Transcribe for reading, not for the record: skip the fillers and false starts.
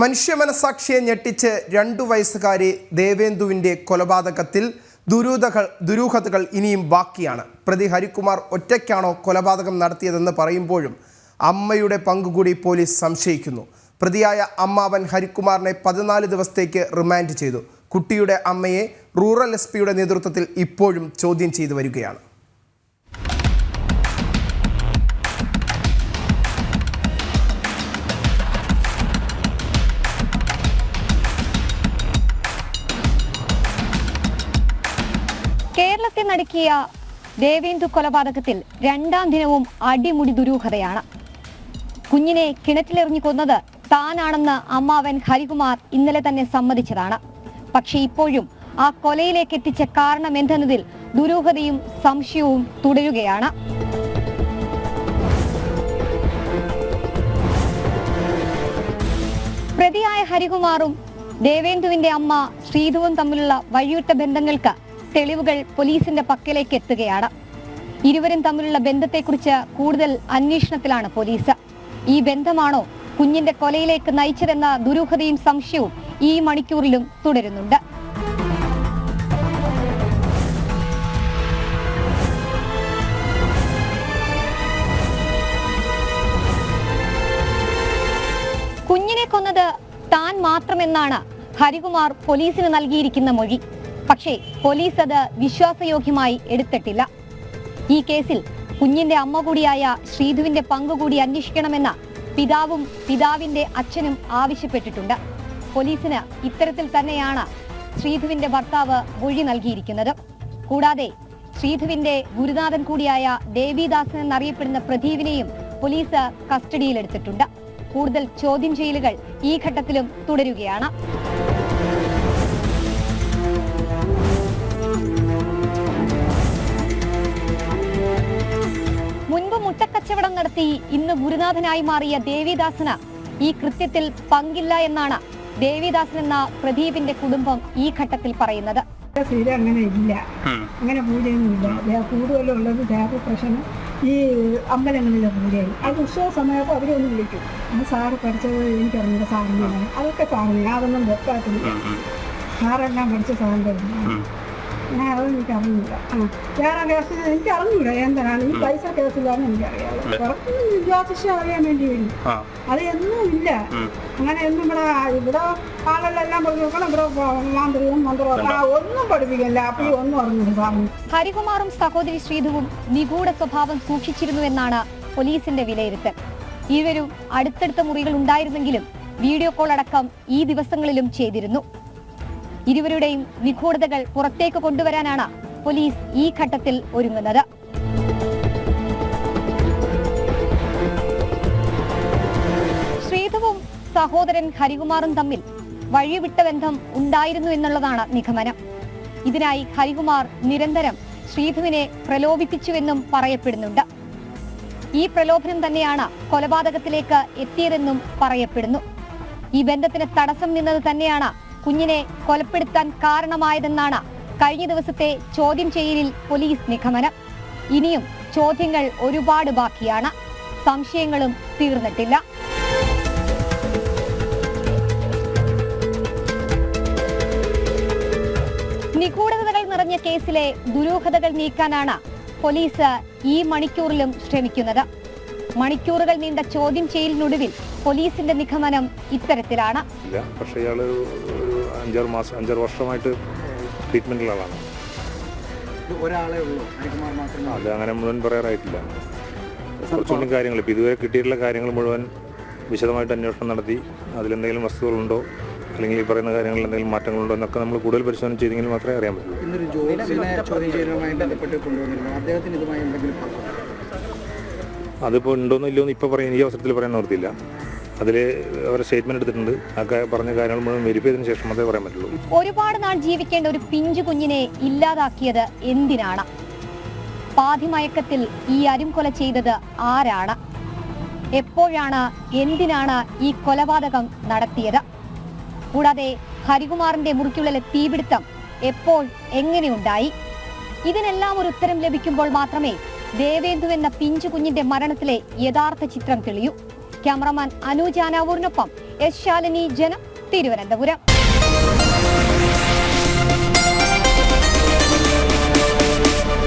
മനുഷ്യമനസാക്ഷിയെ ഞെട്ടിച്ച് 2 വയസ്സുകാരി ദേവേന്ദുവിൻ്റെ കൊലപാതകത്തിൽ ദുരൂഹതകൾ ഇനിയും ബാക്കിയാണ്. പ്രതി ഹരികുമാർ ഒറ്റയ്ക്കാണോ കൊലപാതകം നടത്തിയതെന്ന് പറയുമ്പോഴും അമ്മയുടെ പങ്കുകൂടി പോലീസ് സംശയിക്കുന്നു. പ്രതിയായ അമ്മാവൻ ഹരികുമാറിനെ 14 ദിവസത്തേക്ക് റിമാൻഡ് ചെയ്തു. കുട്ടിയുടെ അമ്മയെ റൂറൽ എസ്.പിയുടെ നേതൃത്വത്തിൽ ഇപ്പോഴും ചോദ്യം ചെയ്തു വരികയാണ്. കേരളത്തെ നടുക്കിയ ദേവേന്ദു കൊലപാതകത്തിൽ 2ാം ദിനവും അടിമുടി ദുരൂഹതയാണ്. കുഞ്ഞിനെ കിണറ്റിലെറിഞ്ഞു കൊന്നത് താനാണെന്ന് അമ്മാവൻ ഹരികുമാർ ഇന്നലെ തന്നെ സമ്മതിച്ചതാണ്. പക്ഷേ ഇപ്പോഴും ആ കൊലയിലേക്ക് എത്തിച്ച കാരണം എന്തെന്നതിൽ ദുരൂഹതയും സംശയവും തുടരുകയാണ്. പ്രതിയായ ഹരികുമാറും ദേവേന്ദുവിന്റെ അമ്മ ശ്രീധുവും തമ്മിലുള്ള വഴിവിട്ട ബന്ധങ്ങൾക്ക് തെളിവുകൾ പോലീസിന്റെ പക്കലേക്ക് എത്തുകയാണ്. ഇരുവരും തമ്മിലുള്ള ബന്ധത്തെക്കുറിച്ച് കൂടുതൽ അന്വേഷണത്തിലാണ് പോലീസ്. ഈ ബന്ധമാണോ കുഞ്ഞിന്റെ കൊലയിലേക്ക് നയിച്ചതെന്ന ദുരൂഹതയും സംശയവും ഈ മണിക്കൂറിലും തുടരുന്നുണ്ട്. കുഞ്ഞിനെ കൊന്നത് താൻ മാത്രമെന്നാണ് ഹരികുമാർ പോലീസിന് നൽകിയിരിക്കുന്ന മൊഴി. പക്ഷേ പോലീസ് അത് വിശ്വാസയോഗ്യമായി എടുത്തിട്ടില്ല. ഈ കേസിൽ കുഞ്ഞിന്റെ അമ്മ കൂടിയായ ശ്രീധുവിന്റെ പങ്കുകൂടി അന്വേഷിക്കണമെന്ന് പിതാവും പിതാവിന്റെ അച്ഛനും ആവശ്യപ്പെട്ടിട്ടുണ്ട്. പോലീസിന് ഇത്തരത്തിൽ തന്നെയാണ് ശ്രീധുവിന്റെ ഭർത്താവ് മൊഴി നൽകിയിരിക്കുന്നത്. കൂടാതെ ശ്രീധുവിന്റെ ഗുരുനാഥൻ കൂടിയായ ദേവിദാസൻ എന്നറിയപ്പെടുന്ന പ്രദീപിനെയും പോലീസ് കസ്റ്റഡിയിലെടുത്തിട്ടുണ്ട്. കൂടുതൽ ചോദ്യം ചെയ്യലുകൾ ഈ ഘട്ടത്തിലും തുടരുകയാണ്. മുൻപ് മുട്ടക്കച്ചവടം നടത്തി ഇന്ന് ഗുരുനാഥനായി മാറിയ ദേവിദാസന് ഈ കൃത്യത്തിൽ പങ്കില്ല എന്നാണ് ദേവിദാസൻ എന്ന പ്രദീപിന്റെ കുടുംബം ഈ ഘട്ടത്തിൽ പറയുന്നത്. അങ്ങനെ ഇല്ല, അങ്ങനെ പൂജയൊന്നുമില്ല. കൂടുതലുള്ളത് ദേവപ്രശ്നം ഈ അമ്പലങ്ങളിലെ പൂജയാണ്. അത് ഉത്സവ സമയത്ത് അവരൊന്ന് വിളിക്കും. അത് സാറ് പഠിച്ചത് എനിക്കറിഞ്ഞ സാറിനാണ്. അതൊക്കെ സാറിന് അതൊന്നും വെക്കാത്തില്ല. സാറെല്ലാം പഠിച്ച സാറിൻ്റെ ഞാൻ അത് എനിക്കറിഞ്ഞില്ല. വേറെ കേസിൽ എനിക്കറിഞ്ഞൂല എന്താണ് ഈ പൈസ കേസിലാണ് എനിക്കറിയാം. പുറത്തുനിന്ന് ജ്യോതിഷം അറിയാൻ വേണ്ടി വരും. അത് എന്നും ഇല്ല. അങ്ങനെ ഒന്നും ഇവിടെ ആളെല്ലാം പഠിപ്പിക്കണം. ഇവിടെ മാന്ത്രികം മന്ത്രം ഒന്നും പഠിപ്പിക്കില്ല. അപ്പോൾ ഒന്നും അറിഞ്ഞില്ല സാറിന്. ഹരികുമാറും സഹോദരി ശ്രീധുവും നിഗൂഢ സ്വഭാവം സൂക്ഷിച്ചിരുന്നുവെന്നാണ് പോലീസിന്റെ വിലയിരുത്തൽ. ഇരുവരും അടുത്തടുത്ത മുറികൾ ഉണ്ടായിരുന്നെങ്കിലും വീഡിയോ കോൾ അടക്കം ഈ ദിവസങ്ങളിലും ചെയ്തിരുന്നു. ഇരുവരുടെയും നിഗൂഢതകൾ പുറത്തേക്ക് കൊണ്ടുവരാനാണ് പോലീസ് ഈ ഘട്ടത്തിൽ ഒരുങ്ങുന്നത്. ശ്രീധുവും സഹോദരൻ ഹരികുമാറും തമ്മിൽ വഴിവിട്ട ബന്ധം ഉണ്ടായിരുന്നു എന്നുള്ളതാണ് നിഗമനം. ഇതിനായി ഹരികുമാർ നിരന്തരം ശ്രീധുവിനെ പ്രലോഭിപ്പിച്ചുവെന്നും പറയപ്പെടുന്നുണ്ട്. ഈ പ്രലോഭനം തന്നെയാണ് കൊലപാതകത്തിലേക്ക് എത്തിയതെന്നും പറയപ്പെടുന്നു. ഈ ബന്ധത്തിന് തടസ്സം നിന്നത് തന്നെയാണ് കുഞ്ഞിനെ കൊലപ്പെടുത്താൻ കാരണമായതെന്നാണ് കഴിഞ്ഞ ദിവസത്തെ ചോദ്യം ചെയ്യലിൽ പോലീസ് നിഗമനം. ഇനിയും ചോദ്യങ്ങൾ ഒരുപാട് ബാക്കിയാണ്. സംശയങ്ങളും തീർന്നിട്ടില്ല. നിഗൂഢതകൾ നിറഞ്ഞ കേസിലെ ദുരൂഹതകൾ നീക്കാനാണ് പോലീസ് ഈ മണിക്കൂറിലും ശ്രമിക്കുന്നത്. മണിക്കൂറുകൾ നീണ്ട ചോദ്യം ചെയ്യലിനൊടുവിൽ പോലീസിന്റെ നിഗമനം ഇത്തരത്തിലാണ്. പക്ഷേ ഇയാള് 5-6 വർഷമായിട്ട് ട്രീറ്റ്മെന്റിലാണ്. അത് അങ്ങനെ മുഴുവൻ പറയാറായിട്ടില്ല. കുറച്ചുകൂടി കാര്യങ്ങൾ ഇപ്പം ഇതുവരെ കിട്ടിയിട്ടുള്ള കാര്യങ്ങൾ മുഴുവൻ വിശദമായിട്ട് അന്വേഷണം നടത്തി അതിലെന്തെങ്കിലും വസ്തുതകളുണ്ടോ അല്ലെങ്കിൽ ഈ പറയുന്ന കാര്യങ്ങളിൽ എന്തെങ്കിലും മാറ്റങ്ങളുണ്ടോ എന്നൊക്കെ നമ്മൾ കൂടുതൽ പരിശോധന ചെയ്തെങ്കിൽ മാത്രമേ അറിയാൻ പറ്റൂ. അതിപ്പോൾ ഉണ്ടോന്നോ ഇല്ലയോന്ന് ഇപ്പോൾ പറയാൻ ഈ അവസരത്തിൽ പറയാൻ നിർത്തിയില്ല. അതിൽ അവരെ സ്റ്റേറ്റ്മെന്റ് എടുത്തിട്ടുണ്ട്. ആ പറഞ്ഞ കാര്യങ്ങൾ മുഴുവൻ വെരിഫൈ ചെയ്തതിനു ശേഷം മാത്രമേ പറയാൻ പറ്റുള്ളൂ. ഒരുപാട് നാൾ ജീവിക്കേണ്ട ഒരു പിഞ്ചു കുഞ്ഞിനെ ഇല്ലാതാക്കിയത് എന്തിനാണ്? പാതിമയക്കത്തിൽ ഈ അരുംകൊല ചെയ്തത് ആരാണ്? എപ്പോഴാണ്, എന്തിനാണ് ഈ കൊലപാതകം നടത്തിയത്? കൂടാതെ ഹരികുമാറിന്റെ മുറിക്കുള്ളിലെ തീപിടുത്തം എപ്പോൾ, എങ്ങനെയുണ്ടായി? ഇതിനെല്ലാം ഒരു ഉത്തരം ലഭിക്കുമ്പോൾ മാത്രമേ ദേവേന്ദു എന്ന പിഞ്ചു കുഞ്ഞിന്റെ മരണത്തിലെ യഥാർത്ഥ ചിത്രം തെളിയൂ. ക്യാമറമാൻ അനുജ് ആനാവൂരിനൊപ്പം എസ് ശാലിനി, ജനം, തിരുവനന്തപുരം.